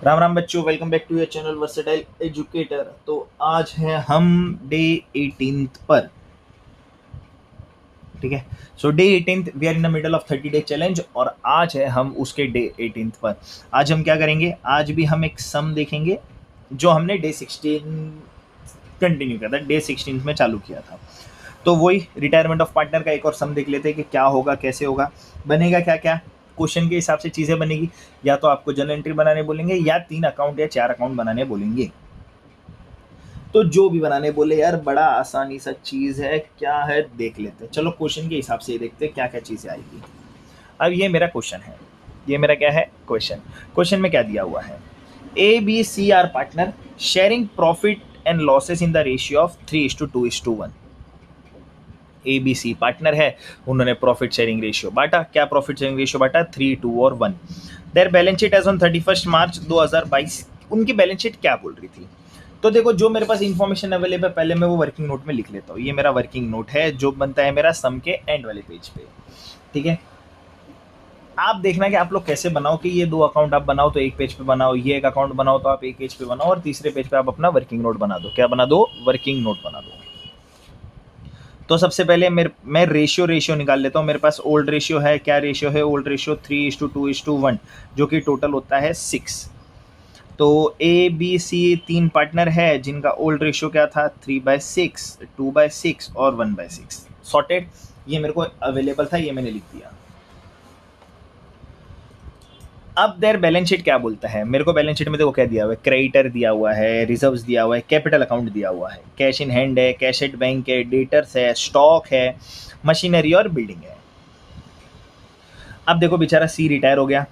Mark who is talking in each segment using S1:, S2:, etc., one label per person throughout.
S1: राम राम बच्चों, welcome back to your channel versatile educator. तो आज है हम डे 18 पर, ठीक है। So day 18 we are in the middle of 30 day challenge और आज है हम उसके डे 18 पर। आज हम क्या करेंगे, आज भी हम एक सम देखेंगे जो हमने डे 16 कंटिन्यू किया था, डे 16 में चालू किया था। तो वही रिटायरमेंट ऑफ पार्टनर का एक और सम देख लेते हैं कि क्या होगा, कैसे होगा, बनेगा क्या क्या। क्वेश्चन के हिसाब से चीज़ें बनेगी, या तो आपको जर्नल एंट्री बनाने बोलेंगे या 3 अकाउंट या 4 अकाउंट बनाने बोलेंगे। तो जो भी बनाने बोले यार, बड़ा आसानी सा चीज़ है, क्या है देख लेते हैं। चलो क्वेश्चन के हिसाब से देखते हैं क्या क्या चीज़ें आएगी। अब ये मेरा क्वेश्चन है, ये मेरा क्या है क्वेश्चन। क्वेश्चन में क्या दिया हुआ है, A B C are partner sharing profit and losses in the ratio of 3:2:1। A B C partner है, उन्होंने प्रॉफिट शेयरिंग रेशियो बांटा। क्या प्रॉफिट शेयरिंग रेशियो बांटा, 3, 2 और 1। Their balance sheet as on 31 March 2022। उनकी बैलेंस शीट क्या बोल रही थी। तो देखो, जो मेरे पास इंफॉर्मेशन अवेलेबल है पहले मैं वो वर्किंग नोट में लिख लेता हूँ। ये मेरा वर्किंग नोट है जो बनता है मेरा सम के एंड वाले पेज पे, ठीक है। आप देखना कि आप लोग कैसे बनाओ कि ये 2 अकाउंट आप बनाओ तो एक पेज पे बनाओ, ये एक अकाउंट बनाओ तो आप एक पेज पे बनाओ, और तीसरे पेज पे आप अपना वर्किंग नोट बना दो। क्या बना दो, वर्किंग नोट बना दो। तो सबसे पहले मैं रेशियो निकाल लेता हूँ। मेरे पास ओल्ड रेशियो है, क्या रेशियो है, ओल्ड रेशियो 3:2:1, जो कि टोटल होता है 6। तो ए बी सी 3 पार्टनर है जिनका ओल्ड रेशियो क्या था, 3/6, 2/6 और 1/6। सॉर्टेड, ये मेरे को अवेलेबल था, ये मैंने लिख दिया। अब देयर बैलेंस शीट क्या बोलता है, मेरे को बैलेंस शीट में देखो क्या दिया हुआ है, क्रेडिटर दिया हुआ है, रिजर्व्स दिया हुआ है, कैपिटल अकाउंट दिया हुआ है, कैश इन हैंड है, कैश एट बैंक है, डेटर्स है, स्टॉक है, मशीनरी और बिल्डिंग है। अब देखो बेचारा सी रिटायर हो गया,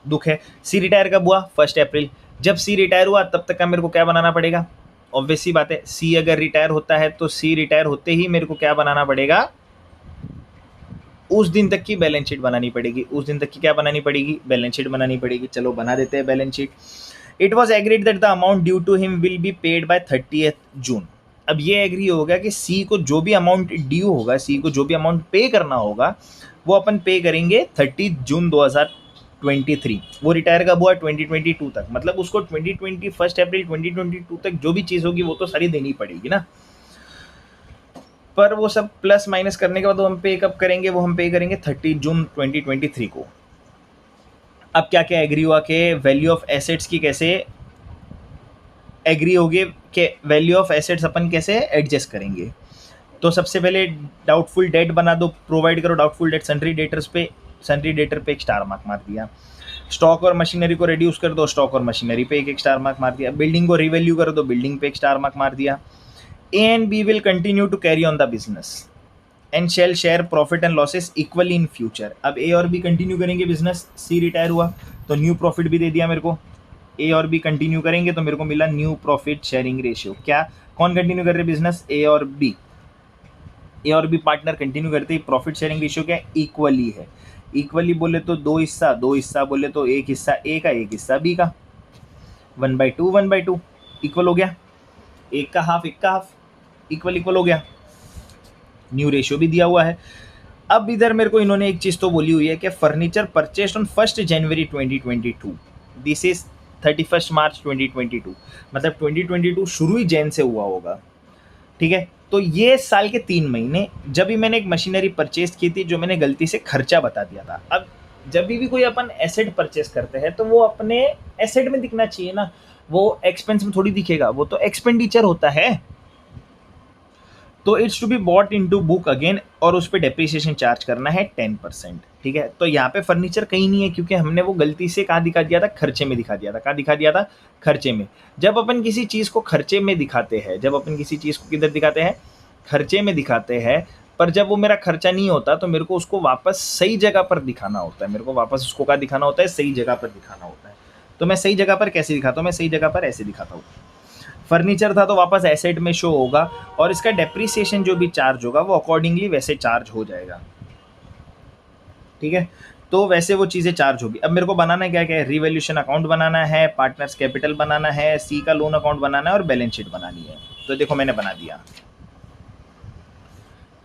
S1: दुख है। सी रिटायर कब हुआ, 1 अप्रैल। जब सी रिटायर हुआ तब तक का मेरे को क्या बनाना पड़ेगा, ऑब्वियस सी बात है, सी अगर रिटायर होता है तो सी रिटायर होते ही मेरे को क्या बनाना पड़ेगा, उस दिन तक की बैलेंस शीट बनानी पड़ेगी। उस दिन तक की क्या बनानी पड़ेगी, बैलेंस शीट बनानी पड़ेगी। चलो बना देते हैं balance sheet. It was agreed that the amount due to him will be paid by 30 June. अब ये एग्री हो गया कि सी को जो भी अमाउंट ड्यू होगा, सी को जो भी अमाउंट पे करना होगा वो अपन पे करेंगे 30 जून 2023। वो रिटायर कब हुआ, 2022 तक। मतलब उसको 1 अप्रैल 2022 तक जो भी चीज़ होगी वो तो सारी देनी पड़ेगी ना। पर वो सब प्लस माइनस करने के बाद हम पे कब करेंगे, वो हम पे करेंगे 30 जून 2023 को। अब क्या क्या एग्री हुआ कि वैल्यू ऑफ एसेट्स की कैसे एग्री होगी कि वैल्यू ऑफ एसेट्स अपन कैसे एडजस्ट करेंगे। तो सबसे पहले डाउटफुल डेट बना दो, प्रोवाइड करो डाउटफुल डेट सन्ड्री डेटर्स पे। सन्ड्री डेटर पे एक स्टार मार्क मार दिया। स्टॉक और मशीनरी को रिड्यूस कर दो, स्टॉक और मशीनरी पे एक स्टार मार्क मार दिया। बिल्डिंग को रिवैल्यू कर दो, बिल्डिंग पे एक स्टार मार्क मार दिया। A and B will continue to carry on the business and shall share profit and losses equally in future। अब A और B कंटिन्यू करेंगे बिजनेस, C रिटायर हुआ तो न्यू प्रॉफिट भी दे दिया मेरे को। A और B कंटिन्यू करेंगे तो मेरे को मिला न्यू प्रॉफिट शेयरिंग रेशियो। क्या, कौन कंटिन्यू कर रहे बिजनेस, A और B। A और B पार्टनर कंटिन्यू करते ही प्रॉफिट शेयरिंग रेशियो क्या, इक्वली है। इक्वली बोले तो 2 हिस्सा, 2 हिस्सा बोले तो 1 हिस्सा A का, 1 हिस्सा B का। 1/2 1/2 इक्वल हो गया, 1 का हाफ 1 का हाफ, इक्वल इक्वल हो गया। न्यू रेशियो भी दिया हुआ है। अब इधर मेरे को इन्होंने एक चीज तो बोली हुई है कि furniture purchased on 1 January 2022, this is 31 March 2022। मतलब 2022 शुरू ही जैन से हुआ होगा, ठीक है। तो ये साल के 3 महीने जब भी मैंने एक मशीनरी परचेज की थी जो मैंने गलती से खर्चा बता दिया था। अब जब भी कोई अपन एसेट परचेस करते हैं तो वो अपने एसेट में दिखना चाहिए ना, वो एक्सपेंस में थोड़ी दिखेगा, वो तो एक्सपेंडिचर होता है। तो it's to be brought into book again, और उस पर डेप्रिसिएशन चार्ज करना है 10%, ठीक है। तो यहाँ पे फर्नीचर कहीं नहीं है क्योंकि हमने वो गलती से कहाँ दिखा दिया था, खर्चे में दिखा दिया था। कहाँ दिखा दिया था, खर्चे में। जब अपन किसी चीज़ को खर्चे में दिखाते हैं, जब अपन किसी चीज़ को किधर दिखाते हैं, खर्चे में दिखाते हैं, पर जब वो मेरा खर्चा नहीं होता तो मेरे को उसको वापस सही जगह पर दिखाना होता है। मेरे को वापस उसको कहाँ दिखाना होता है, सही जगह पर दिखाना होता है। तो मैं सही जगह पर कैसे दिखाता हूँ, मैं सही जगह पर ऐसे दिखाता हूँ। फर्नीचर था तो वापस एसेट में शो होगा, और इसका डेप्रिसिएशन जो भी चार्ज होगा वो अकॉर्डिंगली वैसे चार्ज हो जाएगा, ठीक है। तो वैसे वो चीज़ें चार्ज होगी। अब मेरे को बनाना क्या क्या है, रिवैल्यूएशन अकाउंट बनाना है, पार्टनर्स कैपिटल बनाना है, सी का लोन अकाउंट बनाना है और बैलेंस शीट बनानी है। तो देखो मैंने बना दिया।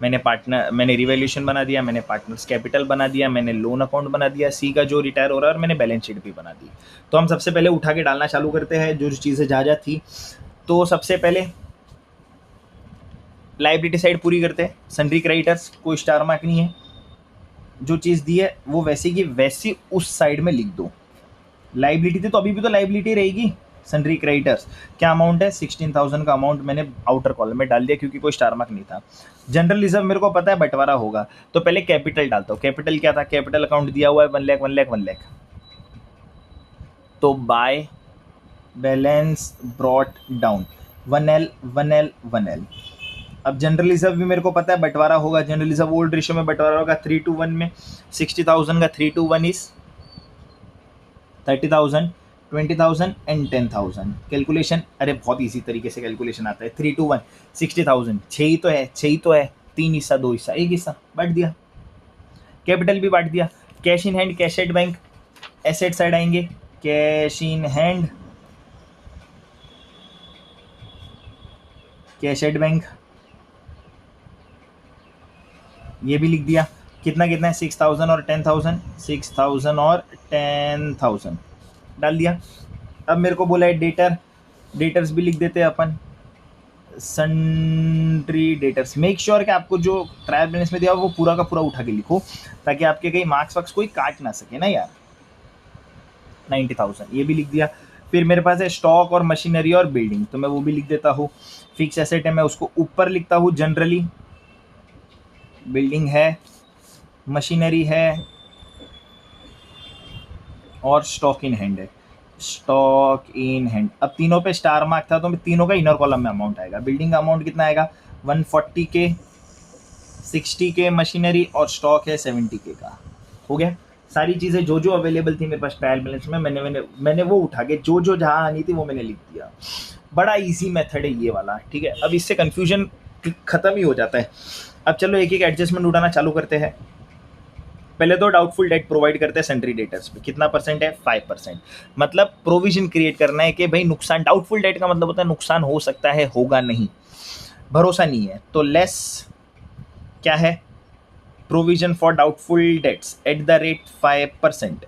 S1: मैंने रिवैल्यूएशन बना दिया, मैंने पार्टनर्स कैपिटल बना दिया, मैंने लोन अकाउंट बना दिया सी का जो रिटायर हो रहा है, और मैंने बैलेंस शीट भी बना दी। तो हम सबसे पहले उठा के डालना चालू करते हैं जो चीज़ें जहाँ थी। तो सबसे पहले लाइबिलिटी साइड पूरी करते हैं। सन्ड्री क्रेडिटर्स कोई स्टार मार्क नहीं है, जो चीज़ दी है वो वैसी की वैसी उस साइड में लिख दो। लाइबिलिटी थी तो अभी भी तो लाइबिलिटी रहेगी। सन्ड्री क्रेडिटर्स क्या अमाउंट है, 16,000 का अमाउंट मैंने आउटर कॉलम में डाल दिया क्योंकि कोई स्टार मार्क नहीं था। जनरल रिजर्व मेरे को पता है बंटवारा होगा, तो पहले कैपिटल डालता हूँ। कैपिटल क्या था, कैपिटल अकाउंट दिया हुआ है 1 लाख 1 लाख 1 लाख, तो by balance brought down 1L 1L 1L। अब जनरल रिजर्व भी मेरे को पता है बंटवारा होगा। जनरल रिजर्व ओल्ड रेशियो में बंटवारा होगा 3:1 में। 60,000 का 3:1 इज 30,000, 20,000 एंड 10,000। कैलकुलेशन अरे बहुत इजी तरीके से कैलकुलेशन आता है। 3:1 60,000, 6 ही तो है, 6 ही तो है, 3 हिस्सा 2 हिस्सा 1 हिस्सा बांट दिया। कैपिटल भी बांट दिया। Cash in hand cash at bank, asset side आएंगे। Cash in hand cash at bank, ये भी लिख दिया। कितना कितना है, 6,000 और 10,000, 6,000 और 10,000 डाल दिया। अब मेरे को बोला है डेटर, डेटर्स भी लिख देते हैं अपन। सन्ड्री डेटर्स, मेक श्योर कि आपको जो ट्रायल बैलेंस में दिया वो पूरा का पूरा उठा के लिखो, ताकि आपके कहीं मार्क्स वार्क्स कोई काट ना सके ना यार। 90,000 ये भी लिख दिया। फिर मेरे पास है स्टॉक और मशीनरी और बिल्डिंग, तो मैं वो भी लिख देता हूँ। फिक्स एसेट है, मैं उसको ऊपर लिखता हूँ जनरली। बिल्डिंग है, मशीनरी है और स्टॉक इन हैंड है। स्टॉक इन हैंड, अब तीनों पे स्टार मार्क था तो तीनों का इनर कॉलम में अमाउंट आएगा। बिल्डिंग का अमाउंट कितना आएगा, 140K, 60K मशीनरी और स्टॉक है 70K का। हो गया। सारी चीज़ें जो जो अवेलेबल थी मेरे पास ट्रायल बैलेंस में, मैंने वो उठा के जो जो जहाँ आनी थी वो मैंने लिख दिया। बड़ा इजी मेथड है ये वाला, ठीक है। अब इससे कन्फ्यूजन खत्म ही हो जाता है। अब चलो एक एक एडजस्टमेंट उठाना चालू करते हैं। पहले तो डाउटफुल डेट प्रोवाइड करते हैं सन्ड्री डेटर्स पे। कितना परसेंट है, 5%। मतलब प्रोविजन क्रिएट करना है कि भाई नुकसान, डाउटफुल डेट का मतलब होता है नुकसान हो सकता है, होगा नहीं, भरोसा नहीं है, तो लेस क्या है, provision for doubtful debts at the rate 5%।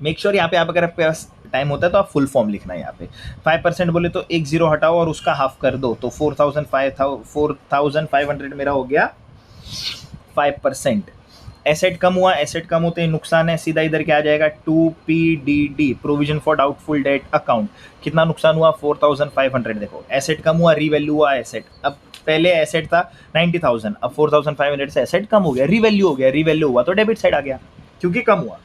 S1: Make sure यहाँ पे आप अगर आपके पास टाइम होता है तो आप फुल फॉर्म लिखना है यहाँ पे। 5% बोले तो एक जीरो हटाओ और उसका हाफ कर दो, तो 4,500 मेरा हो गया 5%। एसेट कम हुआ, एसेट कम होते ही नुकसान है, सीधा इधर क्या आ जाएगा, 2PDD provision for doubtful debt account. कितना नुकसान हुआ, 4,500। देखो एसेट कम हुआ, रीवैल्यू हुआ एसेट। अब पहले एसेट था 90,000, अब 4,500 से एसेट कम हो गया, रीवैल्यू हो गया, रीवैल्यू हुआ तो डेबिट साइड आ गया क्योंकि कम हुआ।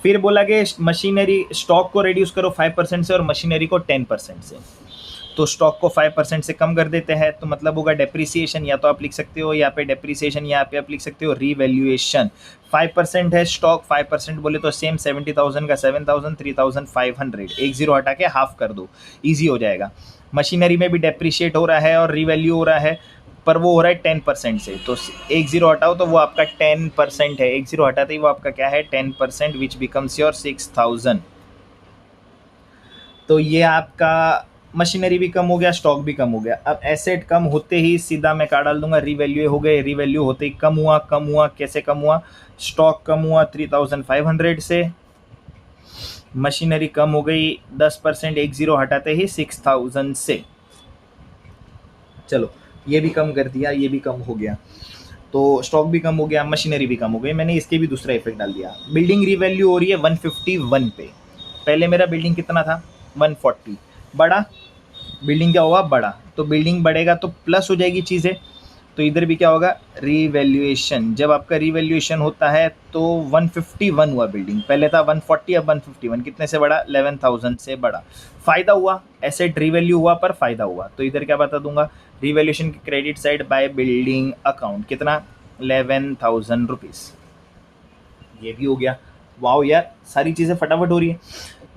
S1: फिर बोला कि मशीनरी स्टॉक को रिड्यूस करो 5% से और मशीनरी को 10% से। तो स्टॉक को 5% से कम कर देते हैं, तो मतलब होगा डेप्रिसिएशन, या तो आप लिख सकते हो यहाँ पे डेप्रिसिएशन, यहाँ पे आप लिख सकते हो रीवैल्यूएशन। 5% है स्टॉक, 5% बोले तो सेम 70,000 का 7,000, 3,500, एक जीरो हटा के हाफ कर दो, ईजी हो जाएगा। मशीनरी में भी डेप्रिशिएट हो रहा है और रीवैल्यू हो रहा है, पर वो हो रहा है 10% से, तो एक जीरो हटाओ तो वो आपका 10% है। एक जीरो हटाते ही वो आपका क्या है, 10%, विच बिकम्स योर 6,000। तो ये आपका मशीनरी भी कम हो गया, स्टॉक भी कम हो गया। अब एसेट कम होते ही सीधा मैं क्या डाल दूंगा, रीवैल्यू हो गए, रीवैल्यू होते ही कम हुआ। कम हुआ कैसे कम हुआ, स्टॉक कम हुआ 3,500 से, मशीनरी कम हो गई 10%, एक जीरो हटाते ही 6,000 से। चलो ये भी कम कर दिया, ये भी कम हो गया, तो स्टॉक भी कम हो गया, मशीनरी भी कम हो गई। मैंने इसके भी दूसरा इफेक्ट डाल दिया। बिल्डिंग रीवैल्यू हो रही है 151 पे। पहले मेरा बिल्डिंग कितना था, 140, बड़ा बिल्डिंग क्या होगा, बड़ा, तो बिल्डिंग बढ़ेगा तो प्लस हो जाएगी चीज़ें, तो इधर भी क्या होगा, रीवैल्यूएशन। जब आपका रीवैल्यूएशन होता है तो 151 हुआ बिल्डिंग, पहले था 140, अब 151, कितने से बढ़ा, 11,000 से बढ़ा। फ़ायदा हुआ, एसेट रीवैल्यू हुआ पर फ़ायदा हुआ, तो इधर क्या बता दूंगा, रीवैल्यूएशन की credit side by building account कितना, 11,000 रुपीज़। ये भी हो गया। वाओ यार, सारी चीज़ें फटाफट हो रही है।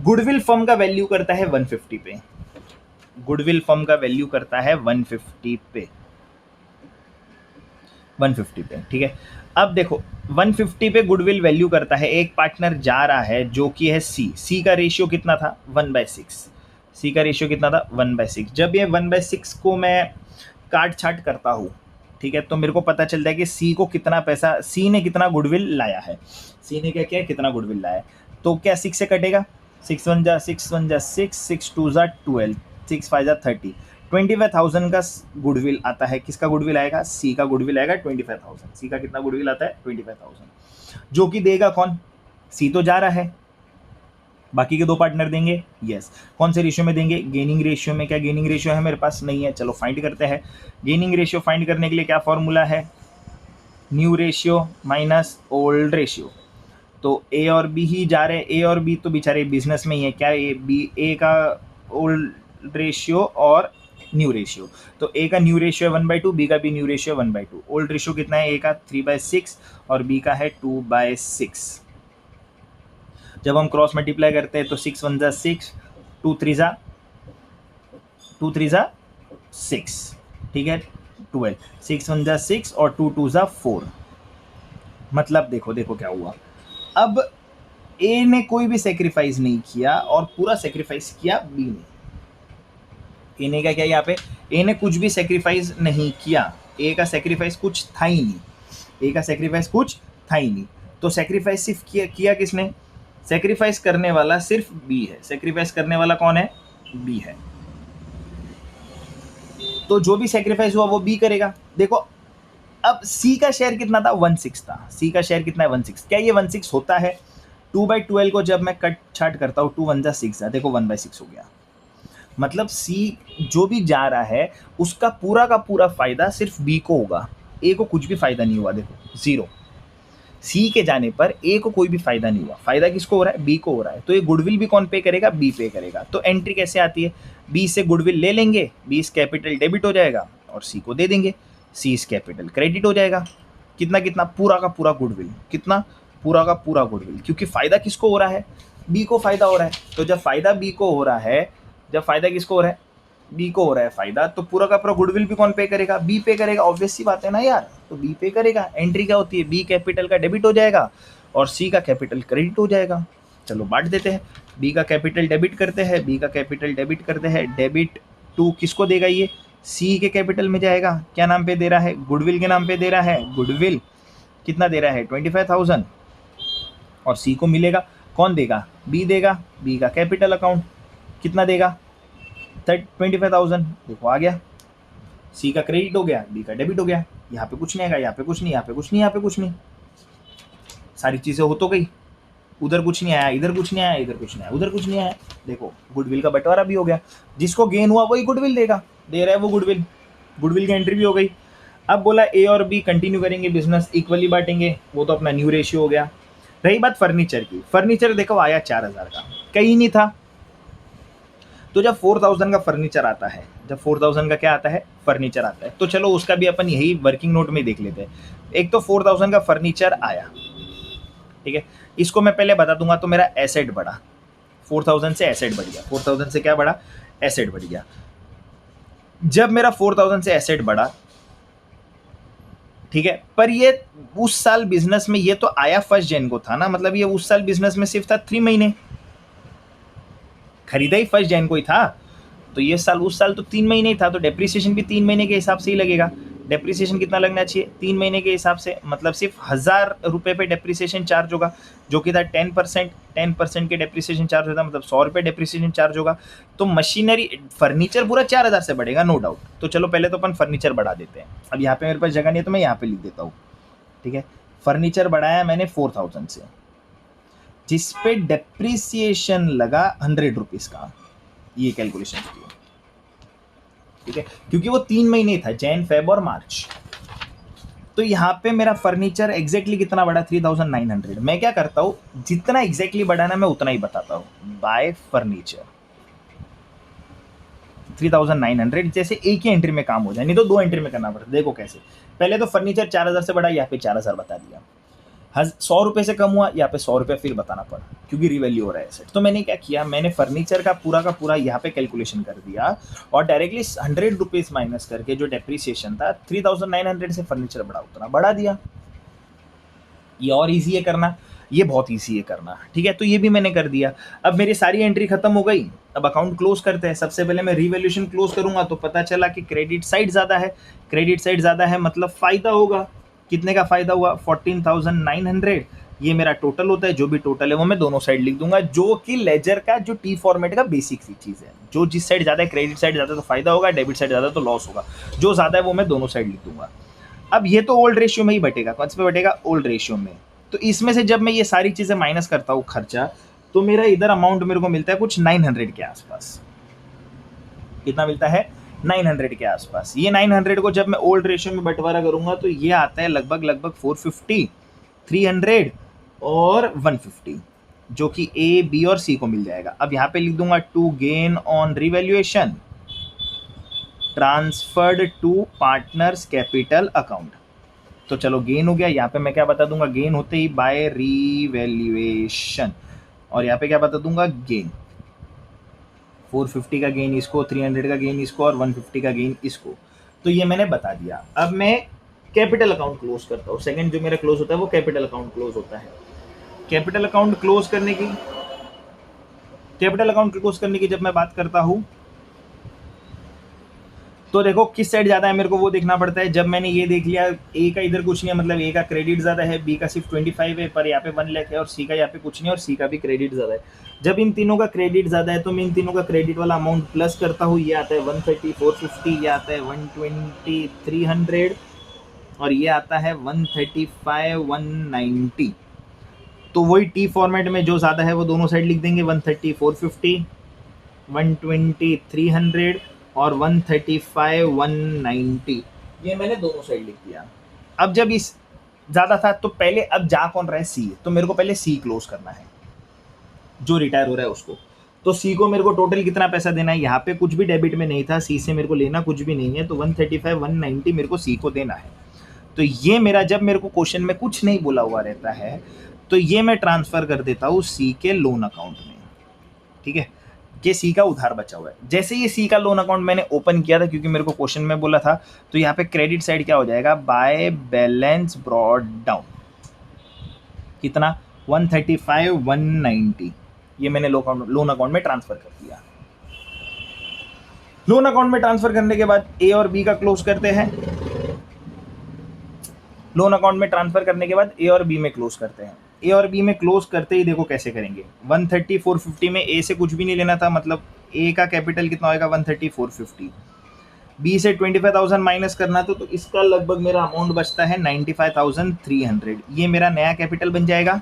S1: गुडविल फर्म का वैल्यू करता है 150 पे। गुडविल फर्म का वैल्यू करता है 150 पे, 150 पे, ठीक है। अब देखो 150 पे गुडविल वैल्यू करता है, एक पार्टनर जा रहा है जो कि है सी का रेशियो कितना था, 1/6। सी का रेशियो कितना था, 1/6। जब ये 1/6 को मैं काट छाट करता हूँ, ठीक है, तो मेरे को पता चलता है कि सी को कितना पैसा, सी ने कितना गुडविल लाया है, सी ने क्या किया, कितना गुडविल लाया है। तो क्या 6 से कटेगा, 6 1 जा 6 1 जा 6, 6 2 जा 12, 6 5 जा 30, 25,000 का गुडविल आता है। किसका गुडविल आएगा, सी का गुडविल आएगा 25,000। सी का कितना गुडविल आता है, 25,000, जो कि देगा कौन, सी तो जा रहा है, बाकी के दो पार्टनर देंगे, यस। कौन से रेशियो में देंगे, गेनिंग रेशियो में। क्या गेनिंग रेशियो है मेरे पास, नहीं है, चलो फाइंड करते हैं। गेनिंग रेशियो फाइंड करने के लिए क्या फॉर्मूला है, new ratio minus old ratio. तो ए और बी ही जा रहे हैं, ए और बी तो बेचारे बिजनेस में ही है, क्या ए बी, ए का ओल्ड रेशियो और न्यू रेशियो, तो ए का न्यू रेशियो है 1/2, बी का भी न्यू रेशियो 1/2। ओल्ड रेशियो कितना है, ए का 3/6 और बी का है 2/6। जब हम क्रॉस मल्टीप्लाई करते हैं तो 6 1 जा 6, 2 3 जा 6, ठीक है, 12, 6 1 जा 6 और 2 2 जा 4। मतलब देखो देखो क्या हुआ, अब ए ने कोई भी सेक्रीफाइस नहीं किया और पूरा सेक्रीफाइस किया बी ने। ए ने क्या किया, यहाँ पे ए ने कुछ भी सेक्रीफाइस नहीं किया, ए का सेक्रीफाइस कुछ था ही नहीं, ए का सेक्रीफाइस कुछ था ही नहीं। तो सेक्रीफाइस सिर्फ किया किसने, सेक्रीफाइस करने वाला सिर्फ बी है। सेक्रीफाइस करने वाला कौन है, बी है। तो जो भी सेक्रीफाइस हुआ वो बी करेगा। देखो अब सी का शेयर कितना था, 1/6 था। सी का शेयर कितना है, 1/6। क्या ये 1/6 होता है, 2/12 को जब मैं कट छाट करता हूँ, 2 1 जा 6 है, देखो 1/6 हो गया। मतलब सी जो भी जा रहा है उसका पूरा का पूरा फायदा सिर्फ बी को होगा, ए को कुछ भी फायदा नहीं हुआ, देखो 0। सी के जाने पर ए को कोई भी फायदा नहीं हुआ, फायदा किसको हो रहा है, बी को हो रहा है। तो ये गुडविल भी कौन पे करेगा, बी पे करेगा। तो एंट्री कैसे आती है, बी से गुडविल ले लेंगे, बी इस कैपिटल डेबिट हो जाएगा और सी को दे देंगे, सी इस कैपिटल क्रेडिट हो जाएगा। कितना कितना, पूरा का पूरा गुडविल, कितना, पूरा का पूरा गुडविल, क्योंकि फायदा किसको हो रहा है, बी को फायदा हो रहा है। तो जब फायदा बी को हो रहा है, जब फायदा किसको हो रहा है, बी को हो रहा है फायदा, तो पूरा का पूरा गुडविल भी कौन पे करेगा, बी पे करेगा। ऑब्वियस सी बात है ना यार, तो बी पे करेगा। एंट्री क्या होती है, बी कैपिटल का डेबिट हो जाएगा और सी का कैपिटल क्रेडिट हो जाएगा। चलो बांट देते हैं, बी का कैपिटल डेबिट करते हैं, बी का कैपिटल डेबिट करते हैं। डेबिट टू किसको देगा, ये सी के कैपिटल में जाएगा। क्या नाम पे दे रहा है, गुडविल के नाम पे दे रहा है। गुडविल कितना दे रहा है, 25,000 और सी को मिलेगा, कौन देगा, बी देगा। बी का कैपिटल अकाउंट कितना देगा, 25,000, देखो आ गया। सी का क्रेडिट हो गया, बी का डेबिट हो गया। यहाँ पे कुछ नहीं आएगा, यहाँ पे कुछ नहीं, यहाँ पे कुछ नहीं, यहाँ पे कुछ नहीं, सारी चीजें हो तो गई। उधर कुछ नहीं आया, इधर कुछ नहीं आया, इधर कुछ नहीं आया, उधर कुछ नहीं आया। देखो गुडविल का बंटवारा भी हो गया, जिसको गेन हुआ वही गुडविल देगा, दे रहा है वो गुडविल, गुडविल की एंट्री भी हो गई। अब बोला ए और बी कंटिन्यू करेंगे बिजनेस, इक्वली बांटेंगे, वो तो अपना न्यू रेशियो हो गया। रही बात फर्नीचर की, फर्नीचर देखो आया 4,000 का, कहीं नहीं था। तो जब 4,000 का फर्नीचर आता है, जब 4,000 का क्या आता है, फर्नीचर आता है, तो चलो उसका भी अपन यही वर्किंग नोट में देख लेते हैं। एक तो 4,000 का फर्नीचर आया, ठीक है, इसको मैं पहले बता दूंगा। तो मेरा एसेट बढ़ा, 4,000 से एसेट बढ़ गया, 4,000 से क्या बढ़ा, एसेट बढ़ गया। जब मेरा 4,000 से एसेट बढ़ा, ठीक है, पर ये उस साल बिजनेस में, ये तो आया 1 जनवरी को था ना, मतलब ये उस साल बिजनेस में सिर्फ था 3 महीने, खरीदा ही 1 जनवरी को ही था, तो ये साल उस साल तो 3 महीने ही था, तो डेप्रिसिएशन भी 3 महीने के हिसाब से ही लगेगा। डेप्रिसिएशन कितना लगना चाहिए, 3 महीने के हिसाब से, मतलब सिर्फ 1,000 रुपये पे डेप्रिसिएशन चार्ज होगा, जो कि था 10% के डेप्रिसिएशन चार्ज होता, मतलब 100 रुपये डेप्रिसिएशन चार्ज होगा। तो मशीनरी फर्नीचर पूरा 4,000 से बढ़ेगा, नो डाउट। तो चलो पहले तो अपन फर्नीचर बढ़ा देते हैं। अब यहाँ पे मेरे पास जगह नहीं है तो मैं यहाँ पे लिख देता हूँ, ठीक है। फर्नीचर बढ़ाया मैंने 4,000 से, जिस पे डेप्रिसिएशन लगा 100 रुपीज़ का, ये कैलकुलेशन की, ठीक है, क्योंकि वो 3 महीने था, जैन फेब और मार्च। तो यहाँ पे मेरा फर्नीचर एग्जैक्टली कितना बढ़ा, 3,900। मैं क्या करता हूँ, जितना एग्जैक्टली बढ़ाना मैं उतना ही बताता हूँ। बाय फर्नीचर 3,900, जैसे एक ही एंट्री में काम हो जाए, नहीं तो 2 एंट्री में करना पड़ता। देखो कैसे, पहले तो फर्नीचर 4,000 से बढ़ा, यहाँ पे 4,000 बता दिया। 100 रुपये से कम हुआ, यहाँ पे 100 रुपये फिर बताना पड़ा, क्योंकि रिवैल्यू हो रहा है एसेट। तो मैंने क्या किया, मैंने फर्नीचर का पूरा यहाँ पे कैलकुलेशन कर दिया और डायरेक्टली 100 रुपीज़ माइनस करके जो डेप्रिसिएशन था 3,900 से फर्नीचर बढ़ा, उतना बढ़ा दिया। ये और ईजी है करना। ये बहुत ईजी है करना, ठीक है। तो ये भी मैंने कर दिया। अब मेरी सारी एंट्री खत्म हो गई, अब अकाउंट क्लोज करते हैं। सबसे पहले मैं रीवैल्यूएशन क्लोज करूंगा तो पता चला कि क्रेडिट साइड ज़्यादा है, क्रेडिट साइड ज़्यादा है मतलब फ़ायदा होगा। कितने का फ़ायदा हुआ? 14,900। ये मेरा टोटल होता है, जो भी टोटल है वो मैं दोनों साइड लिख दूंगा, जो कि लेजर का जो टी फॉर्मेट का बेसिक सी चीज़ है। जो जिस साइड ज़्यादा है, क्रेडिट साइड ज़्यादा तो फायदा होगा, डेबिट साइड ज़्यादा तो लॉस होगा। जो ज़्यादा है वो मैं दोनों साइड लिख दूंगा। अब ये तो ओल्ड रेशियो में ही बटेगा। कौन से पे बटेगा? ओल्ड रेशियो में। तो इसमें से जब मैं ये सारी चीज़ें माइनस करता हूँ खर्चा, तो मेरा इधर अमाउंट मेरे को मिलता है कुछ 900 के आसपास। कितना मिलता है? 900 के आसपास। ये 900 को जब मैं ओल्ड रेशियो में बंटवारा करूंगा तो ये आता है लगभग 450, 300 और 150, जो कि ए, बी और सी को मिल जाएगा। अब यहाँ पे लिख दूंगा to gain on revaluation transferred to partners capital account. तो चलो गेन हो गया। यहाँ पे मैं क्या बता दूंगा? गेन होते ही बाय रिवैल्यूएशन। और यहाँ पे क्या बता दूंगा? गेन। 450 का गेन इसको, 300 का गेन इसको और 150 का गेन इसको। तो ये मैंने बता दिया। अब मैं कैपिटल अकाउंट क्लोज करता हूँ। सेकंड जो मेरा क्लोज होता है वो कैपिटल अकाउंट क्लोज होता है। कैपिटल अकाउंट क्लोज करने की जब मैं बात करता हूँ तो देखो किस साइड ज़्यादा है मेरे को वो देखना पड़ता है। जब मैंने ये देख लिया ए का इधर कुछ नहीं है, मतलब ए का क्रेडिट ज़्यादा है, बी का सिर्फ 25 है, पर यहाँ पे 1 लाख है, और सी का यहाँ पे कुछ नहीं है और सी का भी क्रेडिट ज़्यादा है। जब इन तीनों का क्रेडिट ज़्यादा है तो मैं इन तीनों का क्रेडिट वाला अमाउंट प्लस करता हूँ। ये आता है 130, 450, ये आता है 120, 300 और ये आता है 135, 190। तो वही टी फॉर्मेट में जो ज़्यादा है वो दोनों साइड लिख देंगे। 130, 450, 120, 300 और 135, 190। ये मैंने दोनों साइड लिख दिया। अब जब इस ज़्यादा था तो पहले, अब जा कौन रहा है? सी। तो मेरे को पहले सी क्लोज करना है, जो रिटायर हो रहा है उसको। तो सी को मेरे को टोटल कितना पैसा देना है? यहाँ पे कुछ भी डेबिट में नहीं था, सी से मेरे को लेना कुछ भी नहीं है, तो 135, 190 मेरे को सी को देना है। तो ये मेरा, जब मेरे को क्वेश्चन में कुछ नहीं बोला हुआ रहता है तो ये मैं ट्रांसफ़र कर देता हूँ सी के लोन अकाउंट में, ठीक है। कि सी का उधार बचा हुआ है। जैसे ये सी का लोन अकाउंट मैंने ओपन किया था, क्योंकि मेरे को क्वेश्चन में बोला था, तो यहाँ पे क्रेडिट साइड क्या हो जाएगा? By balance brought down. कितना? 135, 190। ये मैंने लोन अकाउंट में ट्रांसफर कर दिया। लोन अकाउंट में ट्रांसफर करने के बाद ए और बी का क्लोज करते हैं। लोन अकाउंट में ट्रांसफर करने के बाद ए और बी में क्लोज करते हैं। ए और बी में क्लोज करते ही देखो कैसे करेंगे। 130, 450 में ए से कुछ भी नहीं लेना था, मतलब ए का कैपिटल कितना होएगा? 130, 450। बी से 25,000 माइनस करना तो इसका लगभग मेरा अमाउंट बचता है 95,300। ये मेरा नया कैपिटल बन जाएगा।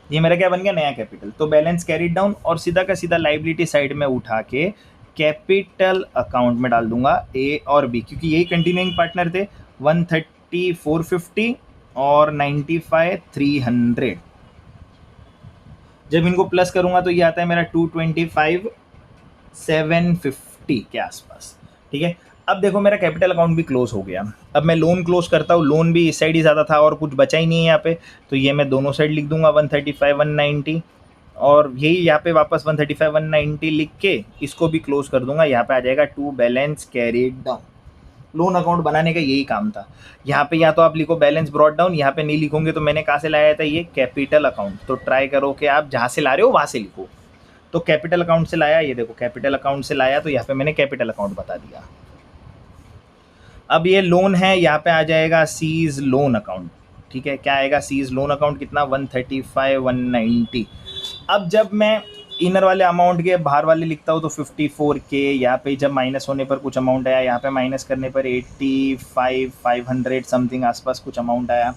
S1: ये मेरा क्या बन गया? नया कैपिटल। तो बैलेंस कैरिड डाउन और सीधा का सीधा लाइबिलिटी साइड में उठा के कैपिटल अकाउंट में डाल दूंगा ए और बी, क्योंकि यही कंटिन्यूइंग पार्टनर थे। 130, 450 और 95, 300। जब इनको प्लस करूंगा तो ये आता है मेरा 225, 750 के आसपास, ठीक है। अब देखो मेरा कैपिटल अकाउंट भी क्लोज हो गया। अब मैं लोन क्लोज करता हूँ। लोन भी इस साइड ही ज़्यादा था और कुछ बचा ही नहीं है यहाँ पे, तो ये मैं दोनों साइड लिख दूंगा 135, 190 और यही यहाँ पे वापस 135, 190 लिख के इसको भी क्लोज कर दूंगा। यहाँ पे आ जाएगा to balance carried down. Loan account बनाने का यही काम था। यहाँ पे या तो आप लिखो बैलेंस ब्रॉट डाउन, यहाँ पे नहीं लिखोगे तो मैंने कहाँ से लाया था? ये कैपिटल अकाउंट। तो ट्राई करो कि आप जहाँ से ला रहे हो वहाँ से लिखो। तो कैपिटल अकाउंट से लाया, ये देखो कैपिटल अकाउंट से लाया, तो यहाँ पे मैंने कैपिटल अकाउंट बता दिया। अब ये लोन है, यहाँ पे आ जाएगा सीज लोन अकाउंट, ठीक है। क्या आएगा? सीज लोन अकाउंट कितना? 135, 190। अब जब मैं इनर वाले अमाउंट के बाहर वाले लिखता हूँ तो 54K, यहाँ पे जब माइनस होने पर कुछ अमाउंट आया, यहाँ पे माइनस करने पर 85, 500 समथिंग आसपास कुछ अमाउंट आया।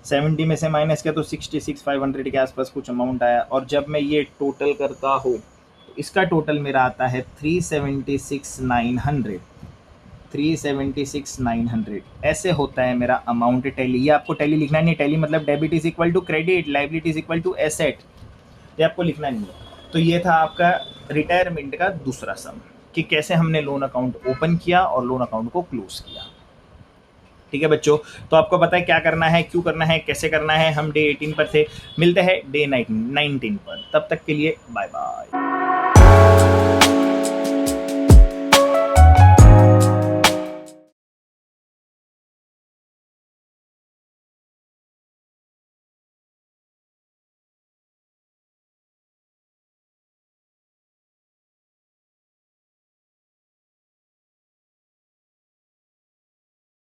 S1: 70 में से माइनस किया तो 66, 500 के आसपास कुछ अमाउंट आया। और जब मैं ये टोटल करता हूँ तो इसका टोटल मेरा आता है 376,900। 376,900 ऐसे होता है मेरा अमाउंट टैली। ये आपको टैली लिखना नहीं है। टैली मतलब debit is equal to credit, liability is equal to asset, ये आपको लिखना नहीं है। तो ये था आपका रिटायरमेंट का दूसरा सम, कि कैसे हमने लोन अकाउंट ओपन किया और लोन अकाउंट को क्लोज किया। ठीक है बच्चों, तो आपको पता है क्या करना है, क्यों करना है, कैसे करना है। हम डे 18 पर थे, मिलते हैं डे 19 पर। तब तक के लिए बाय बाय।